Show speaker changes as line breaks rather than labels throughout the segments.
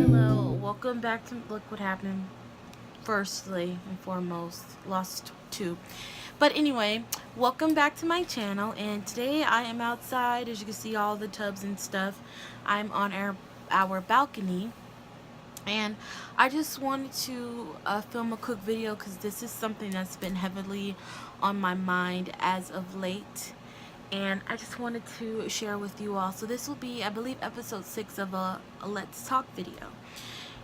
Hello, welcome back to Look What Happened. Firstly and foremost, lost two. But anyway, welcome back to my channel. And today I am outside. As you can see, all the tubs and stuff. I'm on our balcony. And I just wanted to film a quick video because this is something that's been heavily on my mind as of late, and I just wanted to share with you all. So this will be, I believe, episode 6 of a Let's Talk video.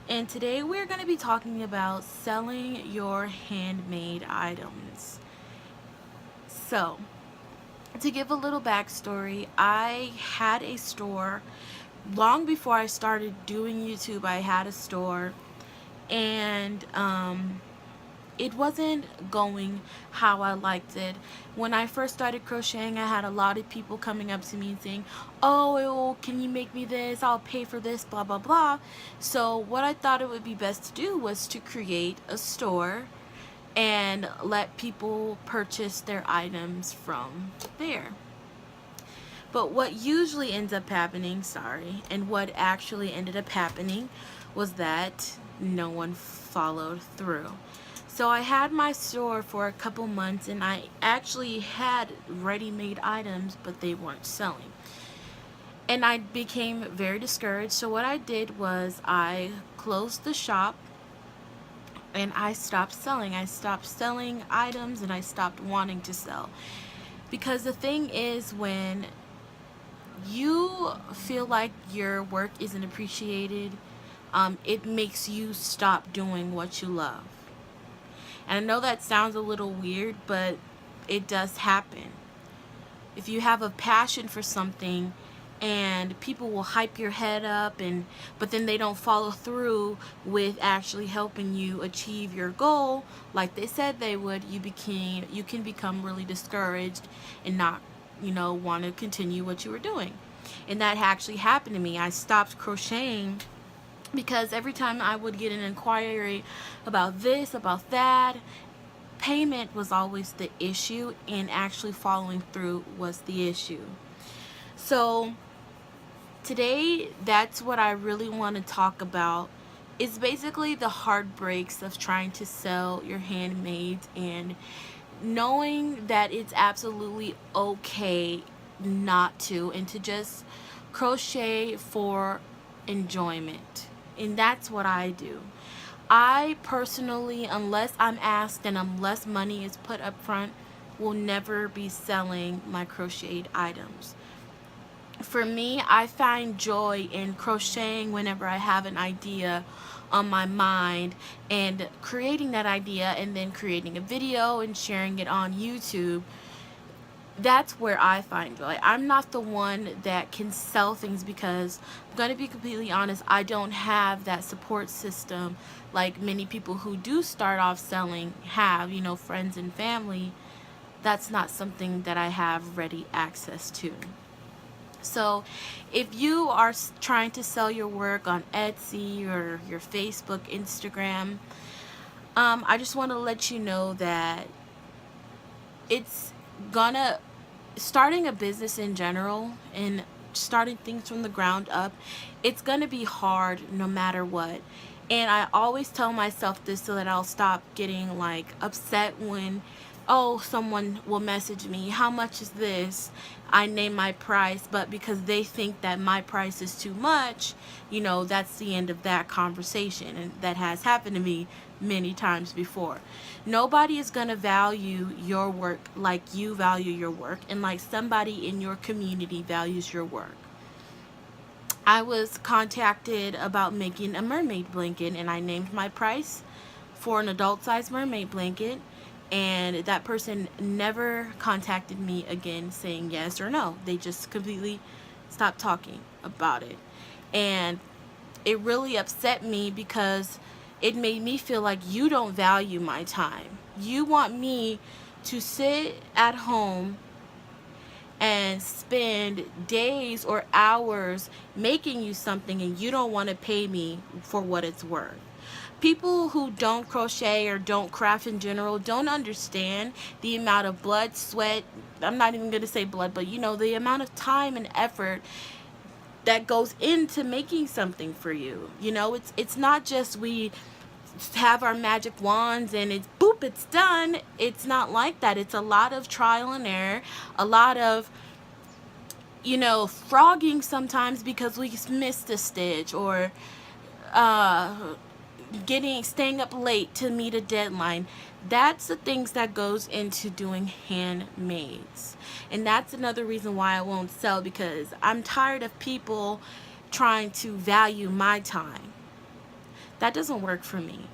And today we're going to be talking about selling your handmade items. So, to give a little backstory, I had a store. Long before I started doing YouTube, I had a store, and it wasn't going how I liked it. When I first started crocheting, I had a lot of people coming up to me and saying, oh, can you make me this? I'll pay for this, blah, blah, blah. So what I thought it would be best to do was to create a store and let people purchase their items from there. But what usually ends up happening, and what actually ended up happening was that no one followed through. So I had my store for a couple months, and I actually had ready-made items, but they weren't selling. And I became very discouraged. So what I did was I closed the shop and I stopped selling. I stopped selling items and I stopped wanting to sell. Because the thing is, when you feel like your work isn't appreciated, it makes you stop doing what you love. And I know that sounds a little weird, but it does happen. If you have a passion for something and people will hype your head up, but then they don't follow through with actually helping you achieve your goal like they said they would, you can become really discouraged and not, want to continue what you were doing. And that actually happened to me. I stopped crocheting because every time I would get an inquiry about this, about that, payment was always the issue, and actually following through was the issue. So today, that's what I really want to talk about. It's basically the heartbreaks of trying to sell your handmaids and knowing that it's absolutely okay not to, and to just crochet for enjoyment. And that's what I do. I personally, unless I'm asked and unless money is put up front, will never be selling my crocheted items. For me, I find joy in crocheting whenever I have an idea on my mind and creating that idea and then creating a video and sharing it on YouTube. That's where I find joy. I'm not the one that can sell things because, I'm going to be completely honest, I don't have that support system like many people who do start off selling have, friends and family. That's not something that I have ready access to. So if you are trying to sell your work on Etsy or your Facebook, Instagram, I just want to let you know that it's gonna, starting a business in general and starting things from the ground up, it's gonna be hard no matter what. And I always tell myself this so that I'll stop getting upset when, someone will message me, how much is this? I name my price, but because they think that my price is too much, that's the end of that conversation. And that has happened to me many times before. Nobody is going to value your work like you value your work and like somebody in your community values your work. I was contacted about making a mermaid blanket, and I named my price for an adult size mermaid blanket, and that person never contacted me again saying yes or no. They just completely stopped talking about it. And it really upset me because it made me feel like you don't value my time. You want me to sit at home and spend days or hours making you something, and you don't want to pay me for what it's worth. People who don't crochet or don't craft in general don't understand the amount of blood, sweat, I'm not even going to say blood, but you know, the amount of time and effort that goes into making something for you. You know, it's not just we have our magic wands and it's boop, it's done. It's not like that. It's a lot of trial and error, a lot of, you know, frogging sometimes because we missed a stitch, or uh staying up late to meet a deadline. That's the things that goes into doing handmaids. And that's another reason why I won't sell, because I'm tired of people trying to value my time. That doesn't work for me.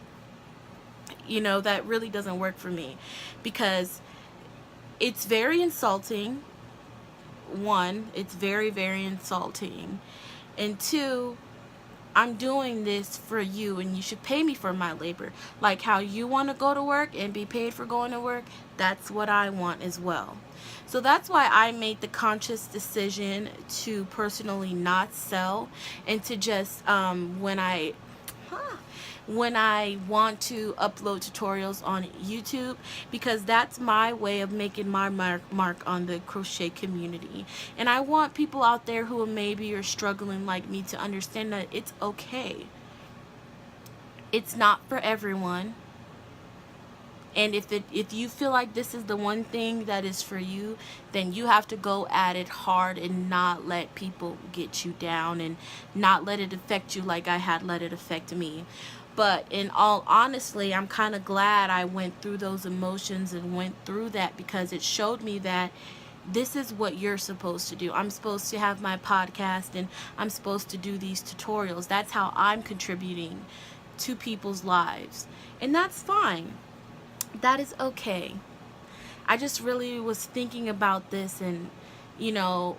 You know, that really doesn't work for me, because it's very insulting. One, it's very, very insulting. And two, I'm doing this for you and you should pay me for my labor. Like how you want to go to work and be paid for going to work, that's what I want as well. So that's why I made the conscious decision to personally not sell, and to just when I want to upload tutorials on YouTube, because that's my way of making my mark on the crochet community. And I want people out there who maybe are struggling like me to understand that it's okay. It's not for everyone. And if you feel like this is the one thing that is for you, then you have to go at it hard and not let people get you down, and not let it affect you like I had let it affect me. But in all honesty, I'm kind of glad I went through those emotions and went through that, because it showed me that this is what you're supposed to do. I'm supposed to have my podcast and I'm supposed to do these tutorials. That's how I'm contributing to people's lives. And that's fine. That is okay. I just really was thinking about this, and you know,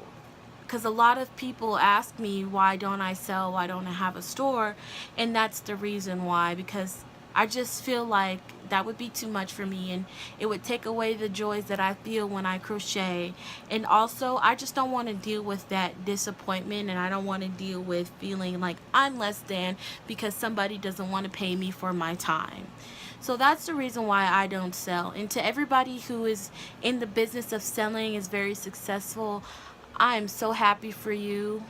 because a lot of people ask me, why don't I sell, why don't I have a store? And that's the reason why, because I just feel like that would be too much for me, and it would take away the joys that I feel when I crochet. And also, I just don't want to deal with that disappointment, and I don't want to deal with feeling like I'm less than because somebody doesn't want to pay me for my time. So that's the reason why I don't sell. And to everybody who is in the business of selling, is very successful, I am so happy for you.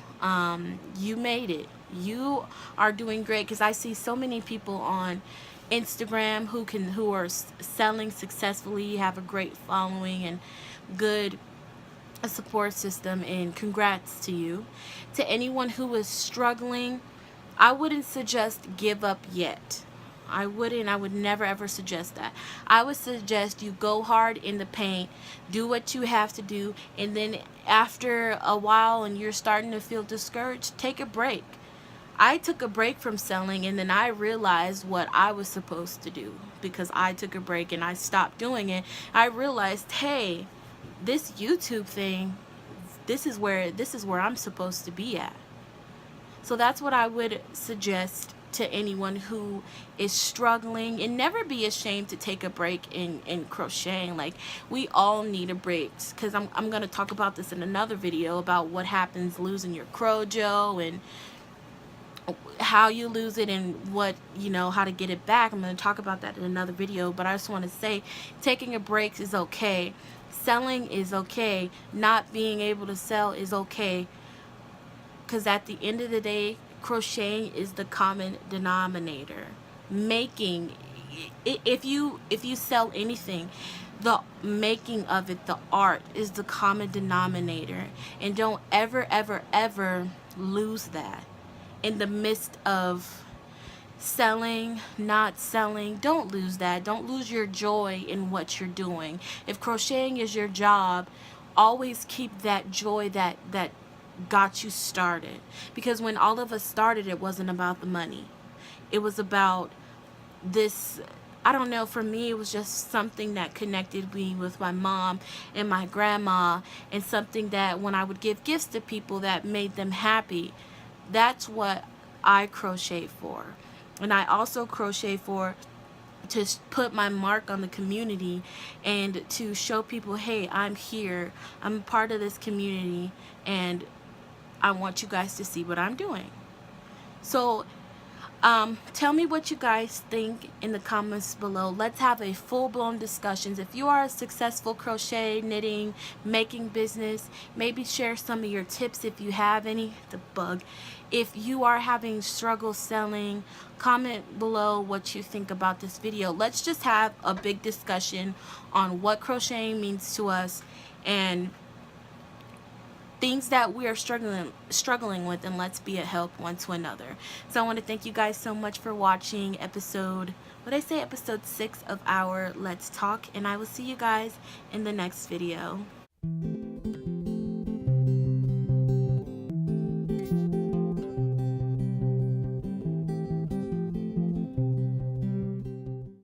You made it. You are doing great, because I see so many people on Instagram who are selling successfully, have a great following and good a support system, and congrats to you. To anyone who is struggling, I wouldn't suggest give up yet. I would never ever suggest that. I would suggest you go hard in the paint, do what you have to do, and then after a while and you're starting to feel discouraged, take a break. I took a break from selling, and then I realized what I was supposed to do, because I took a break and I stopped doing it. I realized, hey, this YouTube thing, this is where I'm supposed to be at. So that's what I would suggest to anyone who is struggling. And never be ashamed to take a break in crocheting. Like, we all need a break, because I'm going to talk about this in another video, about what happens losing your crojo and how you lose it, and what, you know, how to get it back. I'm going to talk about that in another video. But I just want to say, taking a break is okay. Selling is okay. Not being able to sell is okay, because at the end of the day, crocheting is the common denominator. Making, if you sell anything, the making of it, the art, is the common denominator. And don't ever ever lose that in the midst of selling, not selling. Don't lose that. Don't lose your joy in what you're doing. If crocheting is your job, always keep that joy that got you started. Because when all of us started, it wasn't about the money. It was about this, I don't know, for me it was just something that connected me with my mom and my grandma, and something that when I would give gifts to people that made them happy. That's what I crochet for. And I also crochet for to put my mark on the community, and to show people, hey, I'm here, I'm a part of this community, and I want you guys to see what I'm doing. So Tell me what you guys think in the comments below. Let's have a full-blown discussions. If you are a successful crochet, knitting, making business, maybe share some of your tips if you have any. The bug. If you are having struggle selling, comment below what you think about this video. Let's just have a big discussion on what crocheting means to us and things that we are struggling with, and let's be a help one to another. So I want to thank you guys so much for watching episode 6 of our Let's Talk, and I will see you guys in the next video.